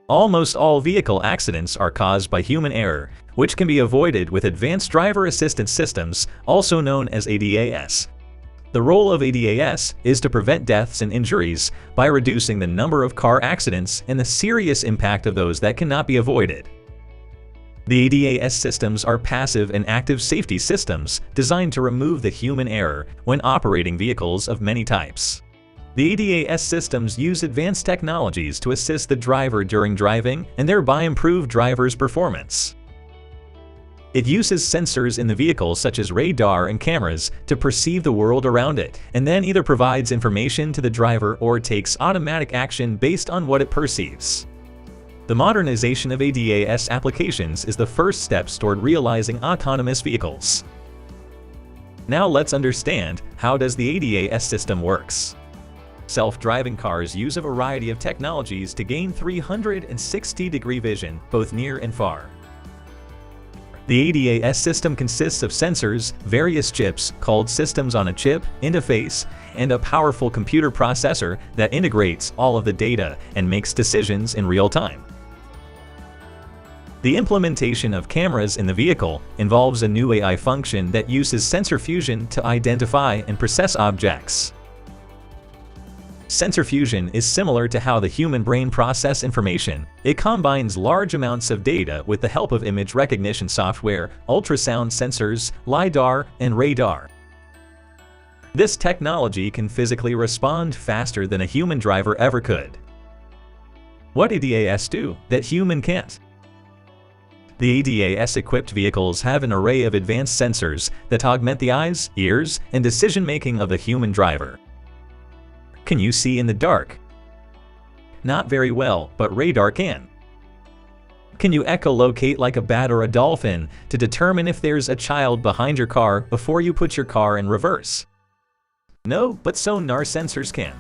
Almost all vehicle accidents are caused by human error, which can be avoided with advanced driver assistance systems, also known as ADAS. The role of ADAS is to prevent deaths and injuries by reducing the number of car accidents and the serious impact of those that cannot be avoided. The ADAS systems are passive and active safety systems designed to remove the human error when operating vehicles of many types. The ADAS systems use advanced technologies to assist the driver during driving and thereby improve drivers' performance. It uses sensors in the vehicle such as radar and cameras to perceive the world around it, and then either provides information to the driver or takes automatic action based on what it perceives. The modernization of ADAS applications is the first steps toward realizing autonomous vehicles. Now let's understand how does the ADAS system works. Self-driving cars use a variety of technologies to gain 360-degree vision, both near and far. The ADAS system consists of sensors, various chips called systems on a chip, interface, and a powerful computer processor that integrates all of the data and makes decisions in real time. The implementation of cameras in the vehicle involves a new AI function that uses sensor fusion to identify and process objects. Sensor fusion is similar to how the human brain processes information. It combines large amounts of data with the help of image recognition software, ultrasound sensors, LiDAR, and radar. This technology can physically respond faster than a human driver ever could. What ADAS do that human can't? The ADAS-equipped vehicles have an array of advanced sensors that augment the eyes, ears, and decision-making of the human driver. Can you see in the dark? Not very well, but radar can. Can you echolocate like a bat or a dolphin to determine if there's a child behind your car before you put your car in reverse? No, but sonar sensors can.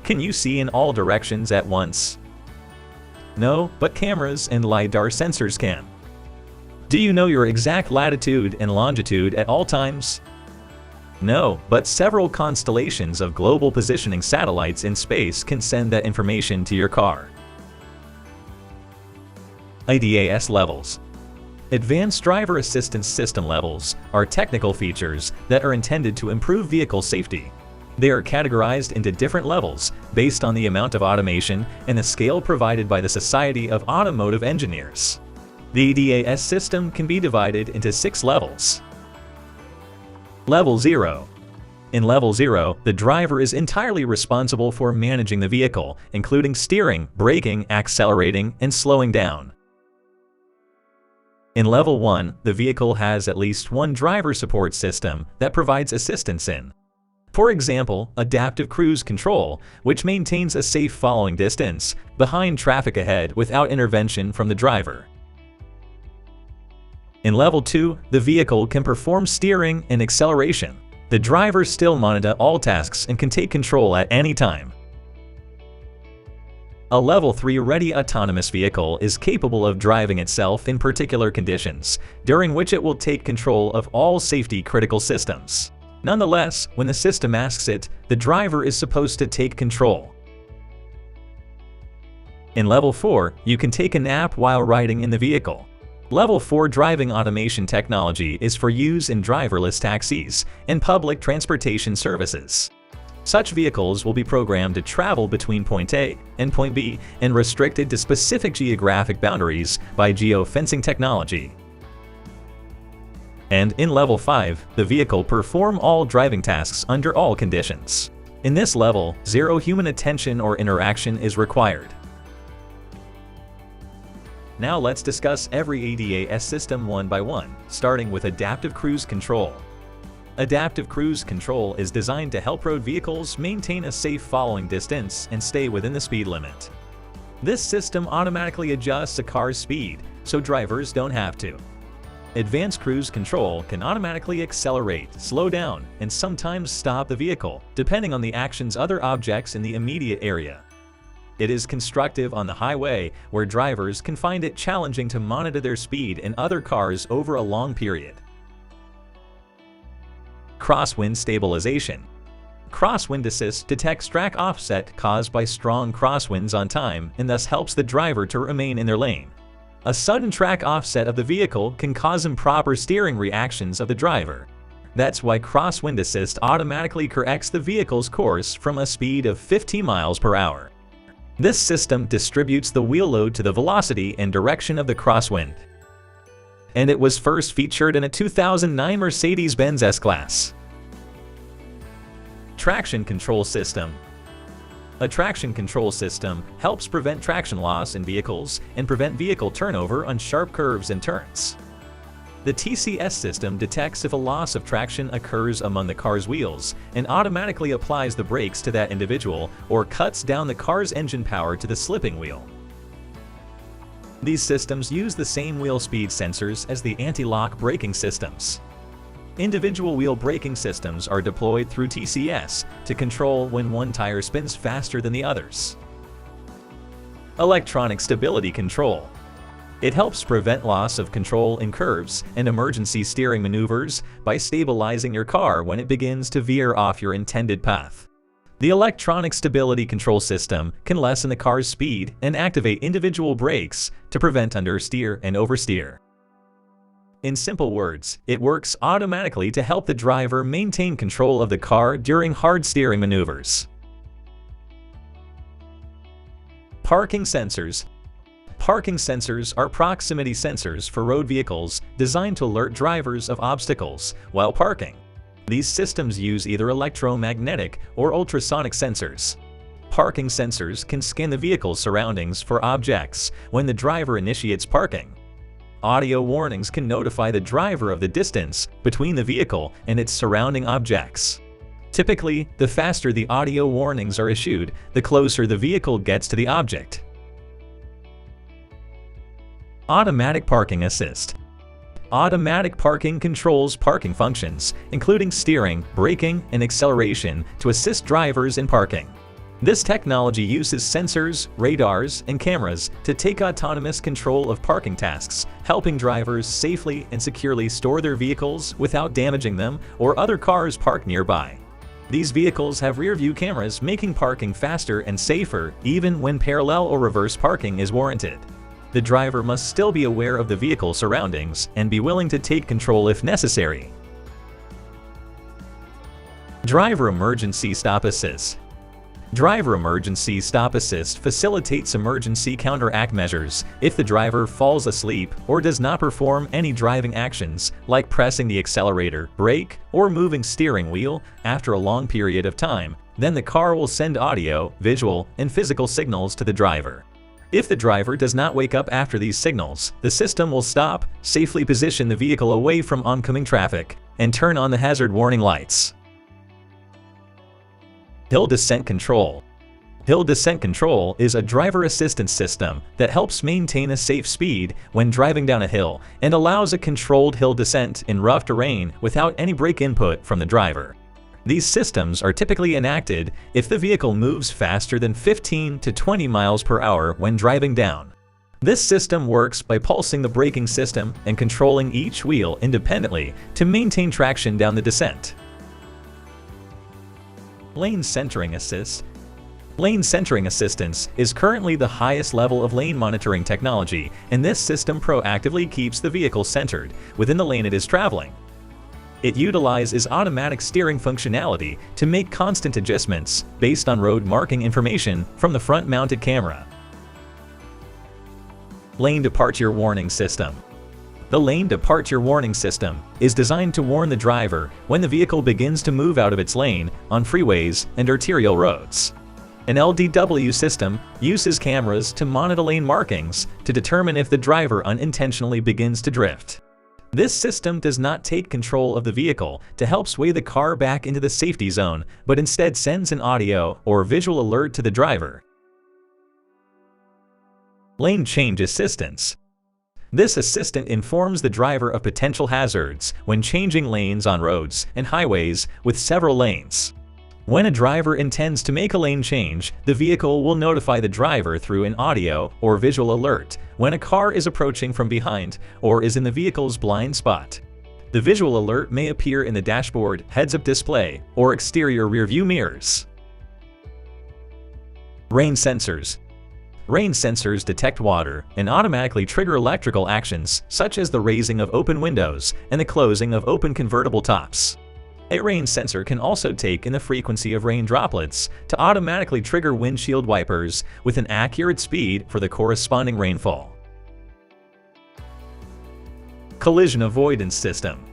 Can you see in all directions at once? No, but cameras and LiDAR sensors can. Do you know your exact latitude and longitude at all times? No, but several constellations of global positioning satellites in space can send that information to your car. ADAS levels. Advanced Driver Assistance System levels are technical features that are intended to improve vehicle safety. They are categorized into different levels based on the amount of automation and the scale provided by the Society of Automotive Engineers. The ADAS system can be divided into 6 levels. Level 0. In Level 0, the driver is entirely responsible for managing the vehicle, including steering, braking, accelerating, and slowing down. In Level 1, the vehicle has at least one driver support system that provides assistance in, for example, adaptive cruise control, which maintains a safe following distance behind traffic ahead without intervention from the driver. In Level 2, the vehicle can perform steering and acceleration. The driver still monitors all tasks and can take control at any time. A Level 3 ready autonomous vehicle is capable of driving itself in particular conditions, during which it will take control of all safety-critical systems. Nonetheless, when the system asks it, the driver is supposed to take control. In Level 4, you can take a nap while riding in the vehicle. Level 4 driving automation technology is for use in driverless taxis and public transportation services. Such vehicles will be programmed to travel between point A and point B and restricted to specific geographic boundaries by geofencing technology. And in Level 5, the vehicle perform all driving tasks under all conditions. In this level, zero human attention or interaction is required. Now let's discuss every ADAS system one by one, starting with Adaptive Cruise Control. Adaptive Cruise Control is designed to help road vehicles maintain a safe following distance and stay within the speed limit. This system automatically adjusts a car's speed, so drivers don't have to. Advanced Cruise Control can automatically accelerate, slow down, and sometimes stop the vehicle, depending on the action's other objects in the immediate area. It is constructive on the highway, where drivers can find it challenging to monitor their speed and other cars over a long period. Crosswind Stabilization. Crosswind assist detects track offset caused by strong crosswinds on time and thus helps the driver to remain in their lane. A sudden track offset of the vehicle can cause improper steering reactions of the driver. That's why crosswind assist automatically corrects the vehicle's course from a speed of 50 miles per hour. This system distributes the wheel load to the velocity and direction of the crosswind. And it was first featured in a 2009 Mercedes-Benz S-Class. Traction control system. A traction control system helps prevent traction loss in vehicles and prevent vehicle turnover on sharp curves and turns. The TCS system detects if a loss of traction occurs among the car's wheels and automatically applies the brakes to that individual or cuts down the car's engine power to the slipping wheel. These systems use the same wheel speed sensors as the anti-lock braking systems. Individual wheel braking systems are deployed through TCS to control when one tire spins faster than the others. Electronic stability control. It helps prevent loss of control in curves and emergency steering maneuvers by stabilizing your car when it begins to veer off your intended path. The electronic stability control system can lessen the car's speed and activate individual brakes to prevent understeer and oversteer. In simple words, it works automatically to help the driver maintain control of the car during hard steering maneuvers. Parking sensors. Parking sensors are proximity sensors for road vehicles designed to alert drivers of obstacles while parking. These systems use either electromagnetic or ultrasonic sensors. Parking sensors can scan the vehicle's surroundings for objects when the driver initiates parking. Audio warnings can notify the driver of the distance between the vehicle and its surrounding objects. Typically, the faster the audio warnings are issued, the closer the vehicle gets to the object. Automatic parking assist. Automatic parking controls parking functions, including steering, braking, and acceleration, to assist drivers in parking. This technology uses sensors, radars, and cameras to take autonomous control of parking tasks, helping drivers safely and securely store their vehicles without damaging them or other cars parked nearby. These vehicles have rear-view cameras, making parking faster and safer even when parallel or reverse parking is warranted. The driver must still be aware of the vehicle surroundings and be willing to take control if necessary. Driver emergency stop assist. Driver emergency stop assist facilitates emergency counteract measures if the driver falls asleep or does not perform any driving actions like pressing the accelerator, brake, or moving steering wheel after a long period of time. Then the car will send audio, visual, and physical signals to the driver. If the driver does not wake up after these signals, the system will stop, safely position the vehicle away from oncoming traffic, and turn on the hazard warning lights. Hill descent control. Hill descent control is a driver assistance system that helps maintain a safe speed when driving down a hill and allows a controlled hill descent in rough terrain without any brake input from the driver. These systems are typically enacted if the vehicle moves faster than 15 to 20 miles per hour when driving down. This system works by pulsing the braking system and controlling each wheel independently to maintain traction down the descent. Lane centering assist. Lane centering assistance is currently the highest level of lane monitoring technology, and this system proactively keeps the vehicle centered within the lane it is traveling. It utilizes automatic steering functionality to make constant adjustments based on road marking information from the front-mounted camera. Lane departure warning system. The lane departure warning system is designed to warn the driver when the vehicle begins to move out of its lane on freeways and arterial roads. An LDW system uses cameras to monitor lane markings to determine if the driver unintentionally begins to drift. This system does not take control of the vehicle to help sway the car back into the safety zone, but instead sends an audio or visual alert to the driver. Lane change assistance. This assistant informs the driver of potential hazards when changing lanes on roads and highways with several lanes. When a driver intends to make a lane change, the vehicle will notify the driver through an audio or visual alert when a car is approaching from behind or is in the vehicle's blind spot. The visual alert may appear in the dashboard, heads-up display, or exterior rearview mirrors. Rain sensors. Rain sensors detect water and automatically trigger electrical actions such as the raising of open windows and the closing of open convertible tops. A rain sensor can also take in the frequency of rain droplets to automatically trigger windshield wipers with an accurate speed for the corresponding rainfall. Collision avoidance system.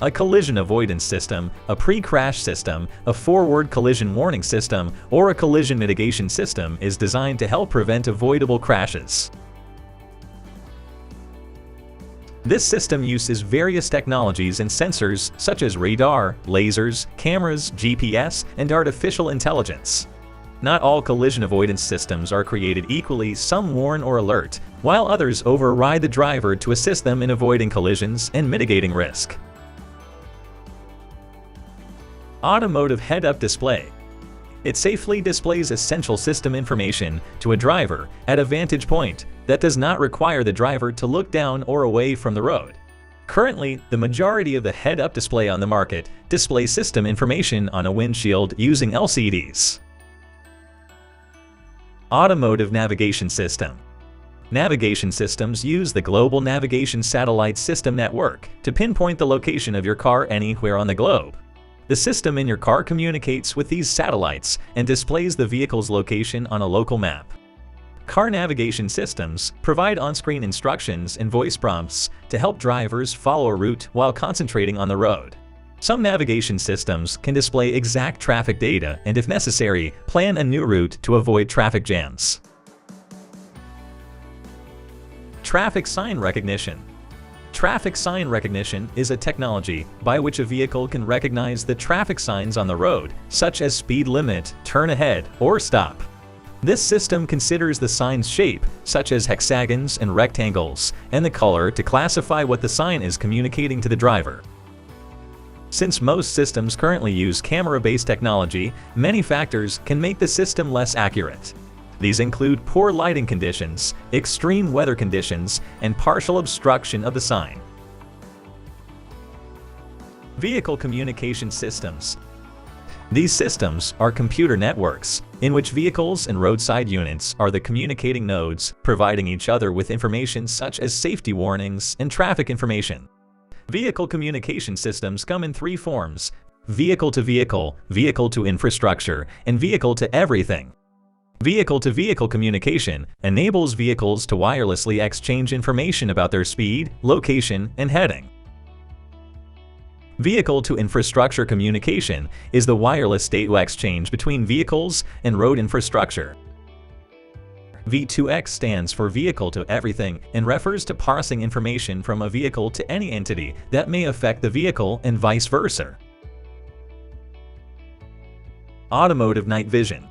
A collision avoidance system, a pre-crash system, a forward collision warning system, or a collision mitigation system is designed to help prevent avoidable crashes. This system uses various technologies and sensors such as radar, lasers, cameras, GPS, and artificial intelligence. Not all collision avoidance systems are created equally. Some warn or alert, while others override the driver to assist them in avoiding collisions and mitigating risk. Automotive head-up display. It safely displays essential system information to a driver at a vantage point that does not require the driver to look down or away from the road. Currently, the majority of the head-up display on the market displays system information on a windshield using LCDs. Automotive navigation system. Navigation systems use the Global Navigation Satellite System Network to pinpoint the location of your car anywhere on the globe. The system in your car communicates with these satellites and displays the vehicle's location on a local map. Car navigation systems provide on-screen instructions and voice prompts to help drivers follow a route while concentrating on the road. Some navigation systems can display exact traffic data and, if necessary, plan a new route to avoid traffic jams. Traffic sign recognition. Traffic sign recognition is a technology by which a vehicle can recognize the traffic signs on the road, such as speed limit, turn ahead, or stop. This system considers the sign's shape, such as hexagons and rectangles, and the color to classify what the sign is communicating to the driver. Since most systems currently use camera-based technology, many factors can make the system less accurate. These include poor lighting conditions, extreme weather conditions, and partial obstruction of the sign. Vehicle communication systems. These systems are computer networks in which vehicles and roadside units are the communicating nodes, providing each other with information such as safety warnings and traffic information. Vehicle communication systems come in three forms: vehicle-to-vehicle, vehicle-to-infrastructure, and vehicle-to-everything. Vehicle-to-vehicle communication enables vehicles to wirelessly exchange information about their speed, location, and heading. Vehicle-to-infrastructure communication is the wireless data exchange between vehicles and road infrastructure. V2X stands for vehicle to everything and refers to parsing information from a vehicle to any entity that may affect the vehicle and vice versa. Automotive night vision.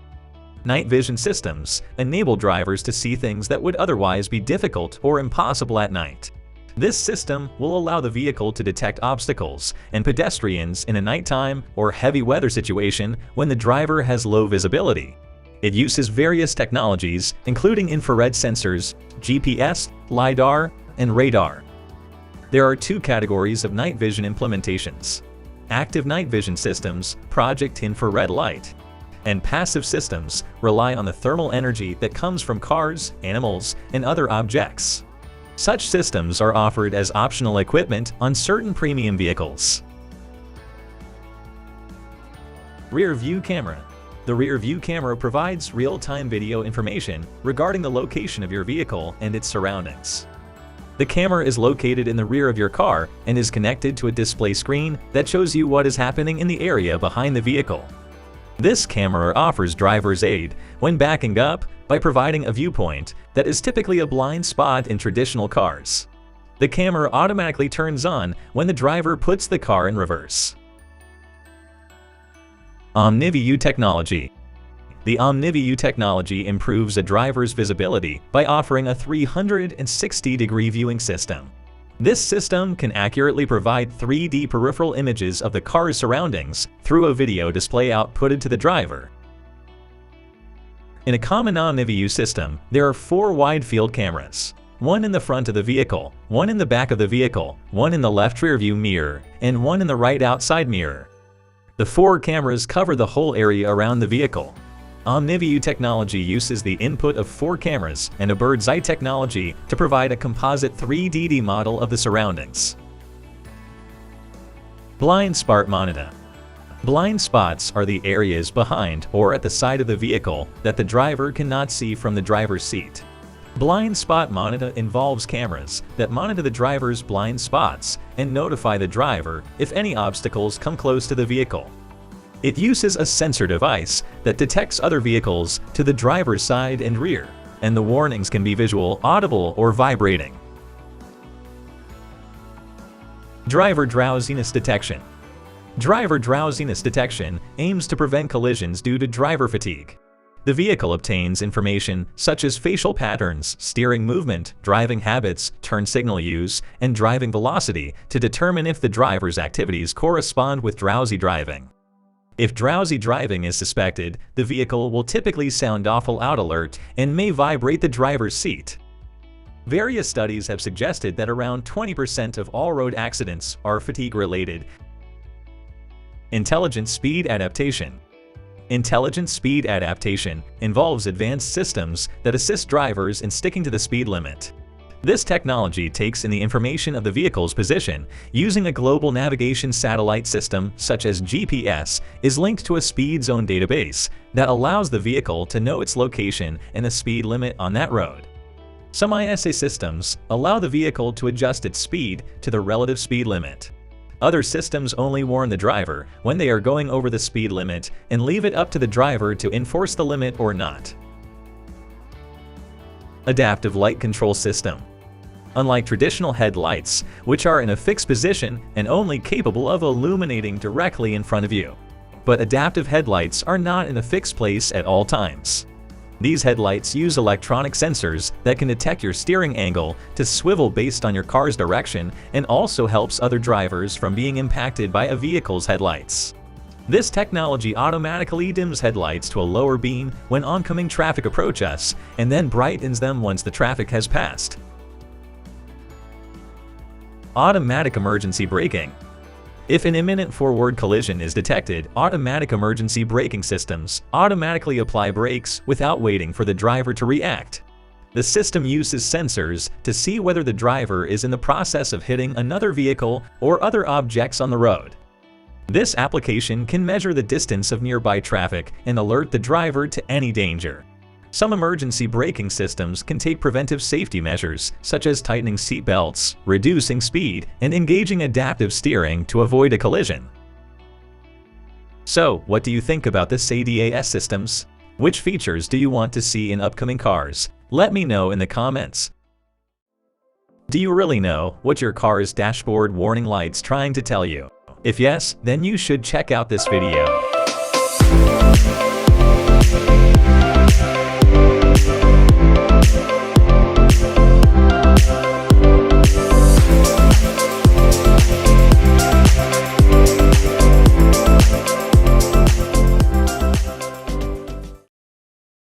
Night vision systems enable drivers to see things that would otherwise be difficult or impossible at night. This system will allow the vehicle to detect obstacles and pedestrians in a nighttime or heavy weather situation when the driver has low visibility. It uses various technologies, including infrared sensors, GPS, LiDAR, and radar. There are two categories of night vision implementations: active night vision systems, project infrared light, and passive systems rely on the thermal energy that comes from cars, animals, and other objects. Such systems are offered as optional equipment on certain premium vehicles. Rear view camera. The rear view camera provides real-time video information regarding the location of your vehicle and its surroundings. The camera is located in the rear of your car and is connected to a display screen that shows you what is happening in the area behind the vehicle. This camera offers driver's aid when backing up by providing a viewpoint that is typically a blind spot in traditional cars. The camera automatically turns on when the driver puts the car in reverse. OmniView technology. The OmniView technology improves a driver's visibility by offering a 360-degree viewing system. This system can accurately provide 3D peripheral images of the car's surroundings through a video display outputted to the driver. In a common OmniView system, there are 4 wide-field cameras. one in the front of the vehicle, one in the back of the vehicle, one in the left rearview mirror, and one in the right outside mirror. The 4 cameras cover the whole area around the vehicle. OmniView technology uses the input of 4 cameras and a bird's eye technology to provide a composite 3D model of the surroundings. Blind spot monitor. Blind spots are the areas behind or at the side of the vehicle that the driver cannot see from the driver's seat. Blind spot monitor involves cameras that monitor the driver's blind spots and notify the driver if any obstacles come close to the vehicle. It uses a sensor device that detects other vehicles to the driver's side and rear, and the warnings can be visual, audible, or vibrating. Driver drowsiness detection. Driver drowsiness detection aims to prevent collisions due to driver fatigue. The vehicle obtains information such as facial patterns, steering movement, driving habits, turn signal use, and driving velocity to determine if the driver's activities correspond with drowsy driving. If drowsy driving is suspected, the vehicle will typically sound awful out alert and may vibrate the driver's seat. Various studies have suggested that around 20% of all road accidents are fatigue-related. Intelligent speed adaptation. Intelligent speed adaptation involves advanced systems that assist drivers in sticking to the speed limit. This technology takes in the information of the vehicle's position using a global navigation satellite system such as GPS is linked to a speed zone database that allows the vehicle to know its location and the speed limit on that road. Some ISA systems allow the vehicle to adjust its speed to the relative speed limit. Other systems only warn the driver when they are going over the speed limit and leave it up to the driver to enforce the limit or not. Adaptive light control system. Unlike traditional headlights, which are in a fixed position and only capable of illuminating directly in front of you, but adaptive headlights are not in a fixed place at all times. These headlights use electronic sensors that can detect your steering angle to swivel based on your car's direction and also helps other drivers from being impacted by a vehicle's headlights. This technology automatically dims headlights to a lower beam when oncoming traffic approach us and then brightens them once the traffic has passed. Automatic emergency braking. If an imminent forward collision is detected, automatic emergency braking systems automatically apply brakes without waiting for the driver to react. The system uses sensors to see whether the driver is in the process of hitting another vehicle or other objects on the road. This application can measure the distance of nearby traffic and alert the driver to any danger. Some emergency braking systems can take preventive safety measures, such as tightening seat belts, reducing speed, and engaging adaptive steering to avoid a collision. So, what do you think about this ADAS systems? Which features do you want to see in upcoming cars? Let me know in the comments. Do you really know what your car's dashboard warning light's trying to tell you? If yes, then you should check out this video.